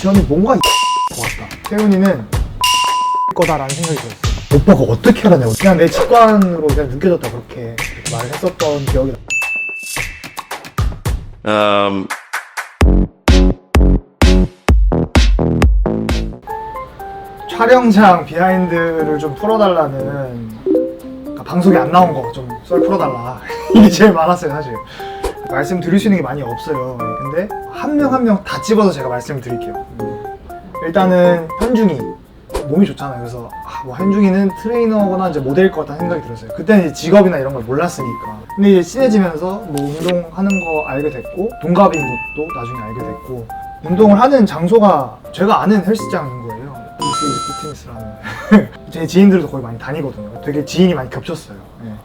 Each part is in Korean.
지원이 뭔가 것 같다. 세훈이는 거다라는 생각이 들었어요. 오빠가 어떻게 알았냐고. 그냥 내 직관으로 그냥 느껴졌다, 그렇게 말을 했었던 기억이 나. 촬영장 비하인드를 좀 풀어달라는, 그러니까 방송에 안 나온 거 좀 썰 풀어달라 이게 제일 많았어요. 사실 말씀드릴 수 있는 게 많이 없어요. 근데 한 명 한 명 다 집어서 제가 말씀을 드릴게요. 일단은 현중이 몸이 좋잖아요. 그래서 뭐 현중이는 트레이너거나 이제 모델일 것 같다는 생각이 들었어요. 그때는 이제 직업이나 이런 걸 몰랐으니까. 근데 이제 친해지면서 뭐 운동하는 거 알게 됐고, 동갑인 것도 나중에 알게 됐고, 운동을 하는 장소가 제가 아는 헬스장인 거예요. 이스이즈 피트니스라는. 제 지인들도 거의 많이 다니거든요. 되게 지인이 많이 겹쳤어요.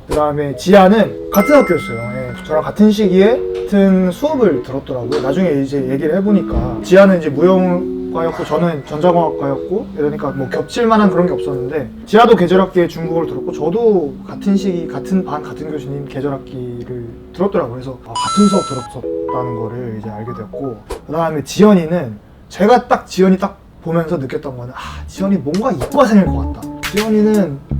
그 다음에 지아는 같은 학교였어요. 저랑 같은 시기에 같은 수업을 들었더라고요. 나중에 이제 얘기를 해보니까 지아는 이제 무용과였고 저는 전자공학과였고, 이러니까 뭐 겹칠 만한 그런 게 없었는데, 지아도 계절학기에 중국어를 들었고 저도 같은 시기 같은 반 같은 교수님 계절학기를 들었더라고요. 그래서 같은 수업 들었었다는 거를 이제 알게 됐고, 그 다음에 지연이는 제가 딱 지연이 딱 보면서 느꼈던 거는 지연이 뭔가 이과생일 것 같다. 지연이는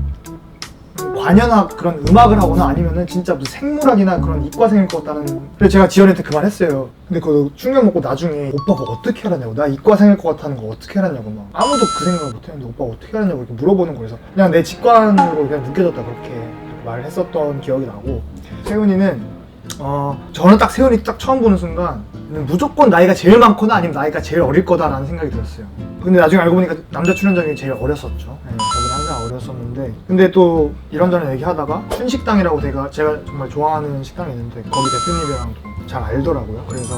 관현악 그런 음악을 하거나 아니면은 진짜 무슨 생물학이나 그런 이과생일 것 같다는. 그래서 제가 지연이한테 그 말 했어요. 근데 그거 충격 먹고 나중에 오빠가 어떻게 알았냐고, 나 이과생일 것 같다는 거 어떻게 알았냐고, 막 아무도 그 생각을 못 했는데 오빠가 어떻게 알았냐고 이렇게 물어보는 거여서 그냥 내 직관으로 그냥 느껴졌다, 그렇게 말을 했었던 기억이 나고. 세훈이는 저는 딱 세훈이 딱 처음 보는 순간 무조건 나이가 제일 많거나 아니면 나이가 제일 어릴 거다라는 생각이 들었어요. 근데 나중에 알고 보니까 남자 출연자 중에 제일 어렸었죠. 저보다 항상 어렸었는데, 근데 또 이런저런 얘기하다가 춘식당이라고 제가 정말 좋아하는 식당이 있는데 거기 대표님이랑도 잘 알더라고요. 그래서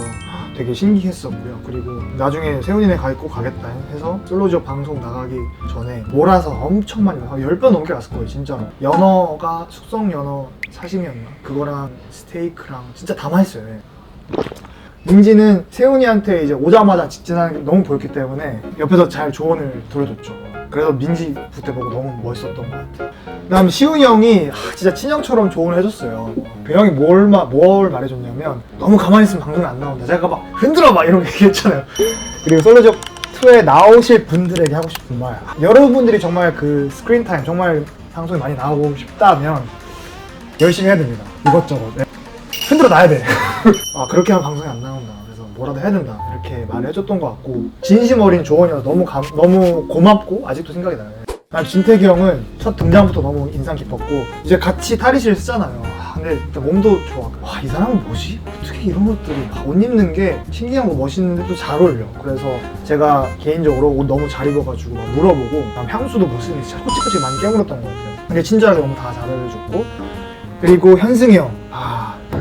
되게 신기했었고요. 그리고 나중에 세훈이네 꼭 가겠다 해서 솔로지업 방송 나가기 전에 몰아서 엄청 많이 10번 넘게 갔을 거예요, 진짜로. 연어가 숙성 연어 사시미였나? 그거랑 스테이크랑 진짜 다 맛있어요. 민지는 세훈이한테 이제 오자마자 직진하는 게 너무 보였기 때문에 옆에서 잘 조언을 들어줬죠. 그래서 민지 부태 보고 너무 멋있었던 것 같아요. 그 다음에 시훈이 형이 진짜 친형처럼 조언을 해줬어요. 그 형이 뭘 말해줬냐면, 너무 가만히 있으면 방송에 안 나온다. 제가 막 흔들어 막 이런 거 얘기했잖아요. 그리고 솔로지업 2에 나오실 분들에게 하고 싶은 말, 여러분들이 정말 그 스크린 타임 정말 방송에 많이 나오고 싶다면 열심히 해야 됩니다. 이것저것 흔들어 놔야 돼. 그렇게 하면 방송에 안 나온다. 그래서 뭐라도 해야 된다. 이렇게 말을 해줬던 것 같고, 진심 어린 조언이어서 너무 고맙고 아직도 생각이 나요. 진태기 형은 첫 등장부터 너무 인상 깊었고, 이제 같이 탈의실 쓰잖아요. 근데 몸도 좋아. 이 사람은 뭐지? 어떻게 이런 것들이 옷 입는 게 신기한 거 멋있는데 또 잘 어울려. 그래서 제가 개인적으로 옷 너무 잘 입어가지고 막 물어보고, 향수도 못 쓰는지 진짜 꼬치꼬치 많이 깨물었던 것 같아요. 근데 친절하게 너무 다 잘해줬고, 그리고 현승이 형.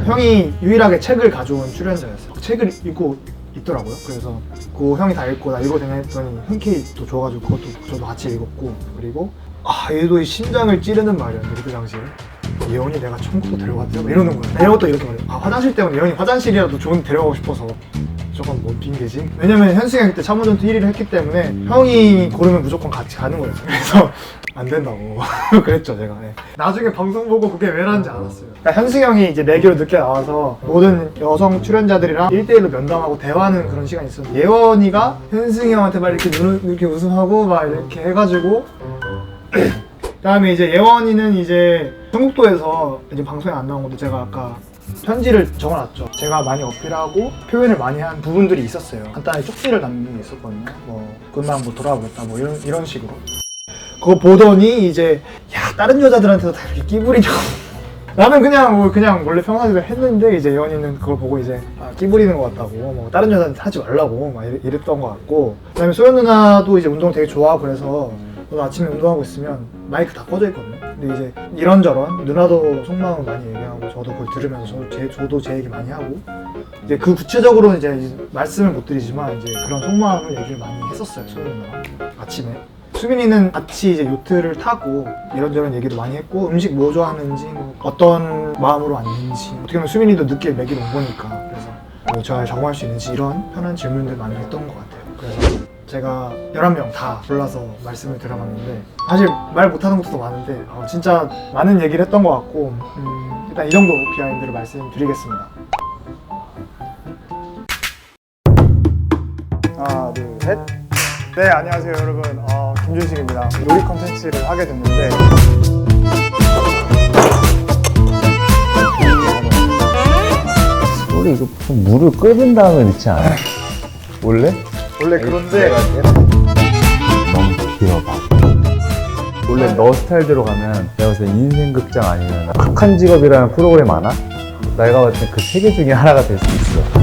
형이 유일하게 책을 가져온 출연자였어요. 책을 읽고 있더라고요. 그래서 그 형이 다 읽고 나 읽어도 되냐 했더니 흔쾌히 또 줘가지고 그것도 저도 같이 읽었고, 그리고 얘도 심장을 찌르는 말이었는데 그때 당시에 예원이 내가 천국도 데려갔대요 이러는 거예요. 이런 것도 이렇게 말해요. 화장실 때문에 예원이 화장실이라도 좋은 데 데려가고 싶어서. 저건 뭔 핑계지? 왜냐면 현승이 그때 참호전투 1위를 했기 때문에 형이 고르면 무조건 같이 가는 거예요. 그래서 안 된다고 그랬죠, 제가. 나중에 방송 보고 그게 왜라는지 알았어요. 그러니까 현승이 형이 이제 내기로 늦게 나와서 모든 여성 출연자들이랑 1대1로 면담하고 대화하는 그런 시간이 있었는데, 예원이가 현승이 형한테 막 이렇게 웃음하고 막 이렇게 해가지고 그다음에 이제 예원이는 이제 청국도에서 이제 방송에 안 나온 건데, 제가 아까 편지를 적어놨죠. 제가 많이 어필하고 표현을 많이 한 부분들이 있었어요. 간단히 쪽지를 남긴 게 있었거든요. 그만 돌아오겠다 이런 식으로. 그거 보더니 이제 다른 여자들한테도 다 이렇게 끼부리냐고. 나는 그냥 원래 평상시대로 했는데, 이제 예원이는 그걸 보고 이제 끼부리는 것 같다고, 다른 여자한테 하지 말라고 막 이랬던 것 같고. 그다음에 소연 누나도 이제 운동 되게 좋아하고, 그래서 저도 아침에 운동하고 있으면 마이크 다 꺼져 있거든요. 근데 이제 이런저런 누나도 속마음을 많이 얘기하고, 저도 그걸 들으면서 저도 제 얘기 많이 하고, 이제 그 구체적으로는 이제 말씀을 못 드리지만 이제 그런 속마음을 얘기를 많이 했었어요, 소연 누나랑 아침에. 수빈이는 같이 이제 요트를 타고 이런저런 얘기도 많이 했고, 음식 뭐 좋아하는지, 어떤 마음으로 왔는지, 어떻게 보면 수빈이도 늦게 먹이러 온 거니까, 그래서 잘 적응할 수 있는지 이런 편한 질문들 많이 했던 것 같아요. 그래서 제가 11명 다 골라서 말씀을 드려봤는데, 사실 말 못하는 것도 많은데 진짜 많은 얘기를 했던 것 같고, 일단 이 정도 비하인드를 말씀드리겠습니다. 하나, 하나, 둘, 셋. 네, 안녕하세요, 여러분. 김준식입니다. 요리 컨텐츠를 하게 됐는데 우리 이거 좀 물을 끓인 다음에 넣지 않아? 원래? 그런데 너무 길어봐. 원래 너 스타일대로 가면 내가 봤을 때 인생극장 아니면 극한 직업이라는 프로그램 아나? 내가 봤을 때 그 세 개 중에 하나가 될 수 있어.